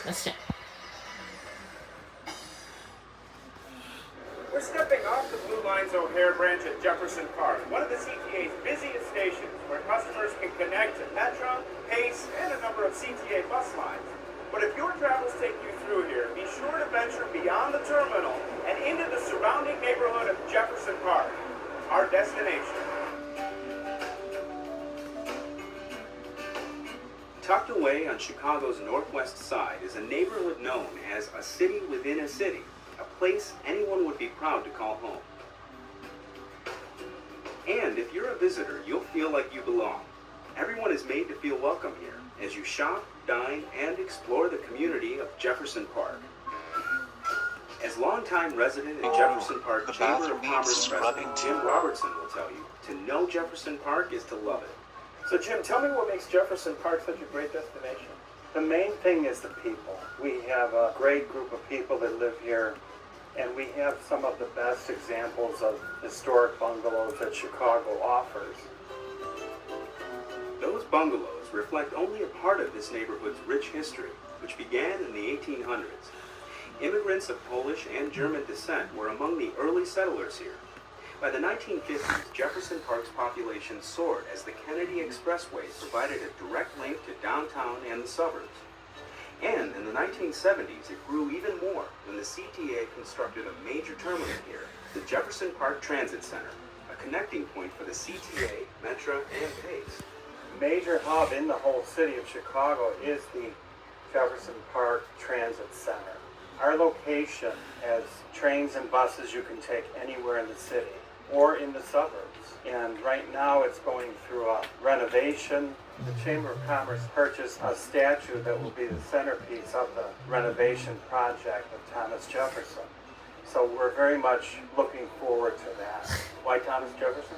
Let's check. We're stepping off the Blue Line's O'Hare branch at Jefferson Park, one of the CTA's busiest stations where customers can connect to Metra, Pace, and a number of CTA bus lines. But if your travels take you through here, be sure to venture beyond the terminal and into the surrounding neighborhood of Jefferson Park, our destination. Tucked away on Chicago's northwest side is a neighborhood known as a city within a city, a place anyone would be proud to call home. And if you're a visitor, you'll feel like you belong. Everyone is made to feel welcome here as you shop, dine, and explore the community of Jefferson Park. As longtime resident in Jefferson Park Chamber of Commerce President Jim Robertson will tell you, to know Jefferson Park is to love it. So Jim, tell me what makes Jefferson Park such a great destination. The main thing is the people. We have a great group of people that live here, and we have some of the best examples of historic bungalows that Chicago offers. Those bungalows reflect only a part of this neighborhood's rich history, which began in the 1800s. Immigrants of Polish and German descent were among the early settlers here. By the 1950s, Jefferson Park's population soared as the Kennedy Expressway provided a direct link to downtown and the suburbs. And in the 1970s, it grew even more when the CTA constructed a major terminal here, the Jefferson Park Transit Center, a connecting point for the CTA, Metra, and Pace. Major hub in the whole city of Chicago is the Jefferson Park Transit Center. Our location has trains and buses you can take anywhere in the city or in the suburbs. And right now it's going through a renovation. The Chamber of Commerce purchased a statue that will be the centerpiece of the renovation project of Thomas Jefferson. So we're very much looking forward to that. Why Thomas Jefferson?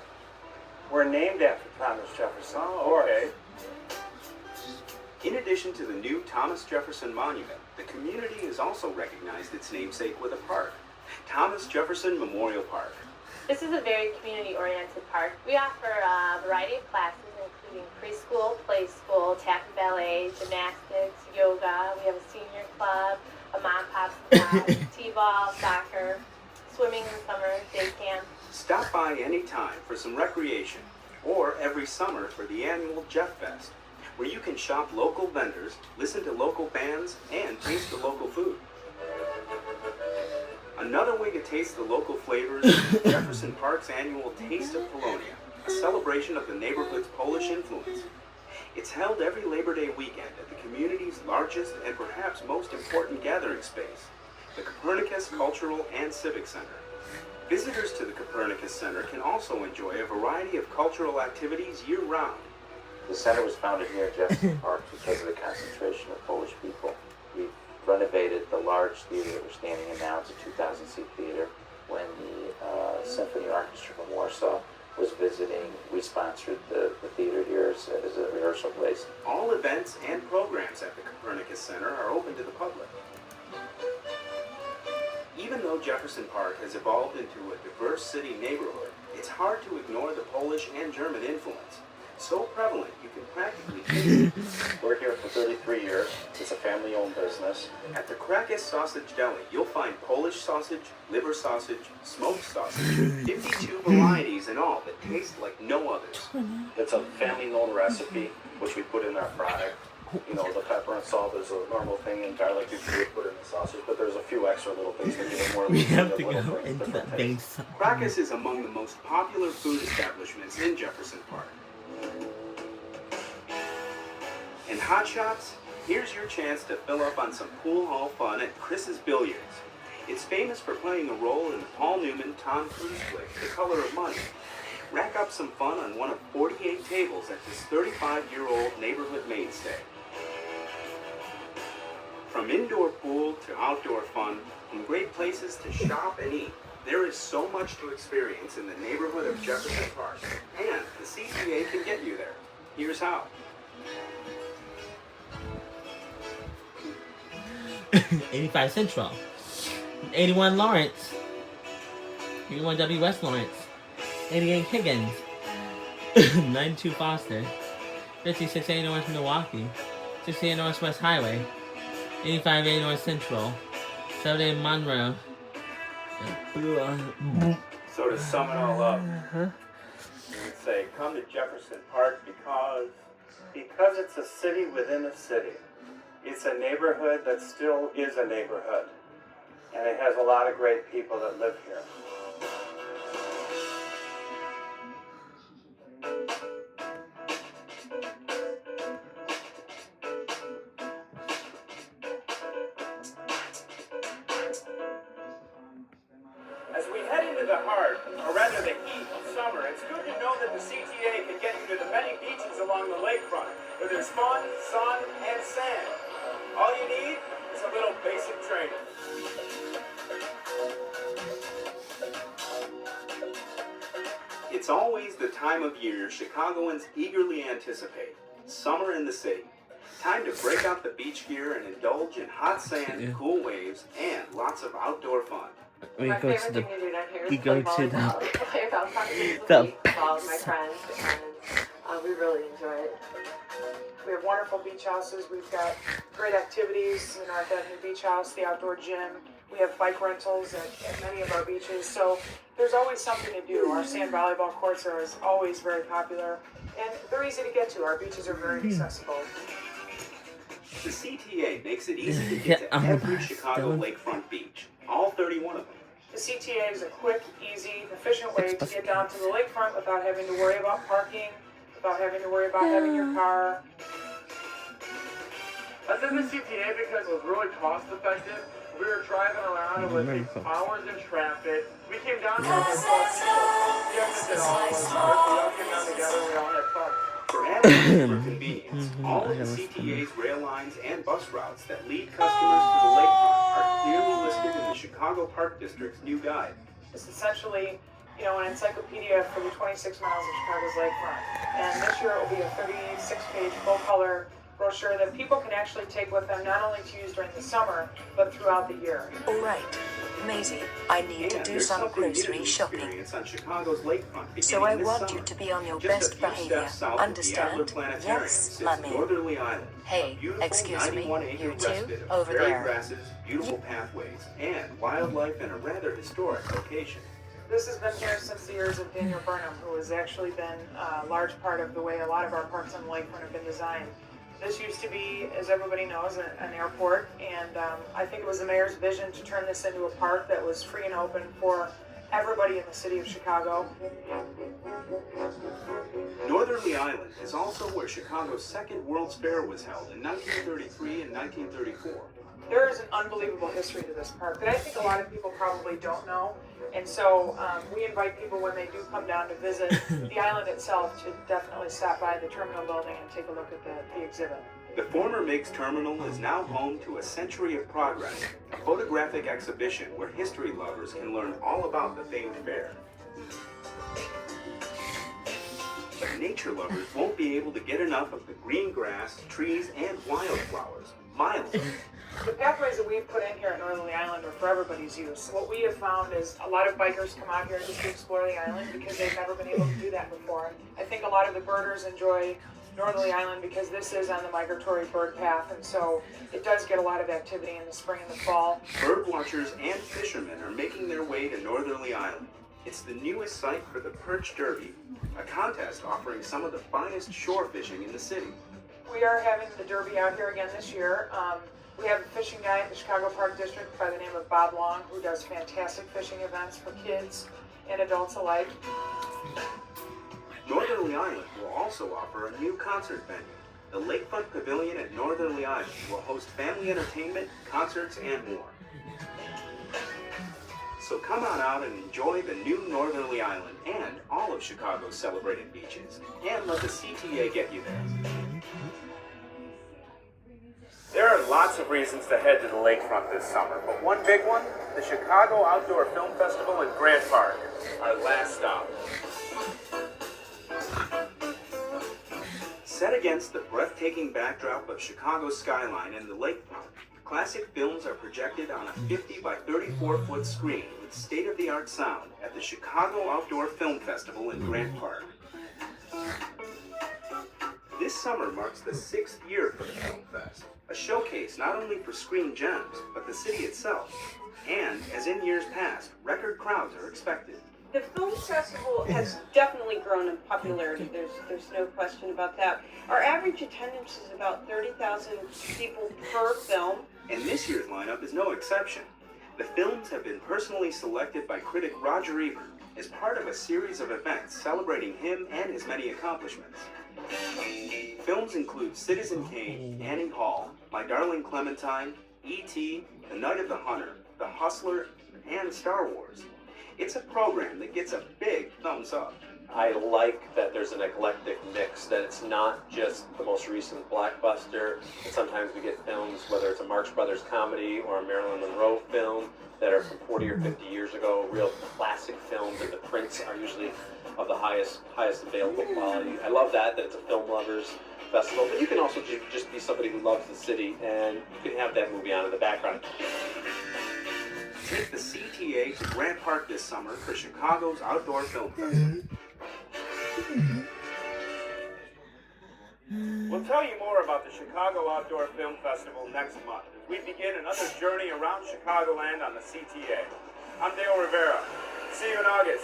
We're named after Thomas Jefferson. Oh, okay. In addition to the new Thomas Jefferson Monument, the community has also recognized its namesake with a park, Thomas Jefferson Memorial Park. This is a very community-oriented park. We offer a variety of classes, including preschool, play school, tap and ballet, gymnastics, yoga. We have a senior club, a mom pop squad, t-ball, soccer, swimming in the summer, day camp. Stop by any time for some recreation, or every summer for the annual Jeff Fest, where you can shop local vendors, listen to local bands, and taste the local food. Another way to taste the local flavors is Jefferson Park's annual Taste of Polonia, a celebration of the neighborhood's Polish influence. It's held every Labor Day weekend at the community's largest and perhaps most important gathering space, the Copernicus Cultural and Civic Center. Visitors to the Copernicus Center can also enjoy a variety of cultural activities year-round. The center was founded here at Jefferson Park because of the concentration of Polish people. We've renovated the large theater that we're standing in now. It's a 2,000-seat theater. When the Symphony Orchestra from Warsaw was visiting, we sponsored the theater here as a rehearsal place. All events and programs at the Copernicus Center are open to the public. Even though Jefferson Park has evolved into a diverse city neighborhood, it's hard to ignore the Polish and German influence. So prevalent, you can practically taste it. We're here for 33 years. It's a family-owned business. At the Krakus Sausage Deli, you'll find Polish sausage, liver sausage, smoked sausage, 52 varieties in all that taste like no others. It's a family-known recipe, which we put in our product. You know, the pepper and salt is a normal thing, and garlic you would put in the sausage, but there's a few extra little things that give it more. We have to go into that base. Krakus is among the most popular food establishments in Jefferson Park. And Hot Shots, here's your chance to fill up on some pool hall fun at Chris's Billiards. It's famous for playing a role in the Paul Newman, Tom Cruise flick, The Color of Money. Rack up some fun on one of 48 tables at this 35-year-old neighborhood mainstay. From indoor pool to outdoor fun, and great places to shop and eat, there is so much to experience in the neighborhood of Jefferson Park, and the CTA can get you there. Here's how. 85 Central, 81 Lawrence, 81 W West Lawrence, 88 Higgins, 92 Foster, 56A North Milwaukee, 68 Northwest Highway, 85A North Central. 7A Monroe. So to sum it all up, you would say, come to Jefferson Park because it's a city within a city. It's a neighborhood that still is a neighborhood. And it has a lot of great people that live here. As we head into the heart, or rather the heat of summer, it's good to know that the CTA can get you to the many beaches along the lakefront, where there's fun, sun, and sand. All you need is a little basic training. It's always the time of year Chicagoans eagerly anticipate. Summer in the city. Time to break out the beach gear and indulge in hot sand, cool waves, and lots of outdoor fun. We My go favorite to the. thing to do down here is we play go to the- volleyball. We play about 5 days a the week with all of my friends, and we really enjoy it. We have wonderful beach houses. We've got great activities in our Avenue Beach House, the outdoor gym. We have bike rentals at many of our beaches. So there's always something to do. Our sand volleyball courts are always very popular, and they're easy to get to. Our beaches are very accessible. The CTA makes it easy to get to every Chicago lakefront beach, all 31 of them. The CTA is a quick, easy, efficient way to get down to the lakefront without having to worry about parking, without having to worry about having your car. I did the CTA because it was really cost effective. We were driving around, it would take hours in traffic. We came down to the we all came down together, we all had fun. For added for convenience, all of the CTA's rail lines and bus routes that lead customers to the lakefront are clearly listed in the Chicago Park District's new guide. It's essentially, an encyclopedia for the 26 miles of Chicago's lakefront. And this year it will be a 36-page full-color brochure that people can actually take with them, not only to use during the summer, but throughout the year. All right, Maisie, I need to And do there's some something new to grocery shopping. experience on Chicago's lakefront So beginning I this want summer. you to be on your Just a best few behavior. steps south of the Adler Understand? Planetarium Yes, sits Mummy. Northerly Island. Hey, A beautiful excuse me, 91-acre you two, respite of over prairie there. grasses, beautiful pathways, and wildlife in a rather historic location. This has been here since the years of Daniel Burnham, who has actually been a large part of the way a lot of our parks on the lakefront have been designed. This used to be, as everybody knows, an airport, and I think it was the mayor's vision to turn this into a park that was free and open for everybody in the city of Chicago. Northerly Island is also where Chicago's second World's Fair was held in 1933 and 1934. There is an unbelievable history to this park that I think a lot of people probably don't know. And so we invite people when they do come down to visit the island itself to definitely stop by the terminal building and take a look at the exhibit. The former Meigs Terminal is now home to A Century of Progress, a photographic exhibition where history lovers can learn all about the famed fair. But nature lovers won't be able to get enough of the green grass, trees, and wildflowers. Miles of them. The pathways that we've put in here at Northerly Island are for everybody's use. What we have found is a lot of bikers come out here just to explore the island because they've never been able to do that before. I think a lot of the birders enjoy Northerly Island because this is on the migratory bird path, and so it does get a lot of activity in the spring and the fall. Bird watchers and fishermen are making their way to Northerly Island. It's the newest site for the Perch Derby, a contest offering some of the finest shore fishing in the city. We are having the Derby out here again this year. We have a fishing guy at the Chicago Park District by the name of Bob Long, who does fantastic fishing events for kids and adults alike. Northerly Island will also offer a new concert venue. The Lakefront Pavilion at Northerly Island will host family entertainment, concerts, and more. So come on out and enjoy the new Northerly Island and all of Chicago's celebrated beaches. And let the CTA get you there. There are lots of reasons to head to the lakefront this summer, but one big one, the Chicago Outdoor Film Festival in Grant Park, our last stop. Set against the breathtaking backdrop of Chicago's skyline and the lakefront, classic films are projected on a 50 by 34-foot screen with state-of-the-art sound at the Chicago Outdoor Film Festival in Grant Park. This This summer marks the 6th year for the Film Fest, a showcase not only for screen gems, but the city itself. And, as in years past, record crowds are expected. The film festival has definitely grown in popularity. There's no question about that. Our average attendance is about 30,000 people per film. And this year's lineup is no exception. The films have been personally selected by critic Roger Ebert as part of a series of events celebrating him and his many accomplishments. Films include Citizen Kane, Annie Hall, My Darling Clementine, E.T., The Night of the Hunter, The Hustler, and Star Wars. It's a program that gets a big thumbs up. I like that there's an eclectic mix, that it's not just the most recent blockbuster, and sometimes we get films, whether it's a Marx Brothers comedy or a Marilyn Monroe film, that are from 40 or 50 years ago, real classic films, and the prints are usually of the highest available quality. I love that it's a film lovers festival, but you can also just be somebody who loves the city, and you can have that movie on in the background. Take the CTA to Grant Park this summer for Chicago's Outdoor Film Festival. We'll tell you more about the Chicago Outdoor Film Festival next month as we begin another journey around Chicagoland on the CTA. I'm Dale Rivera. See you in August.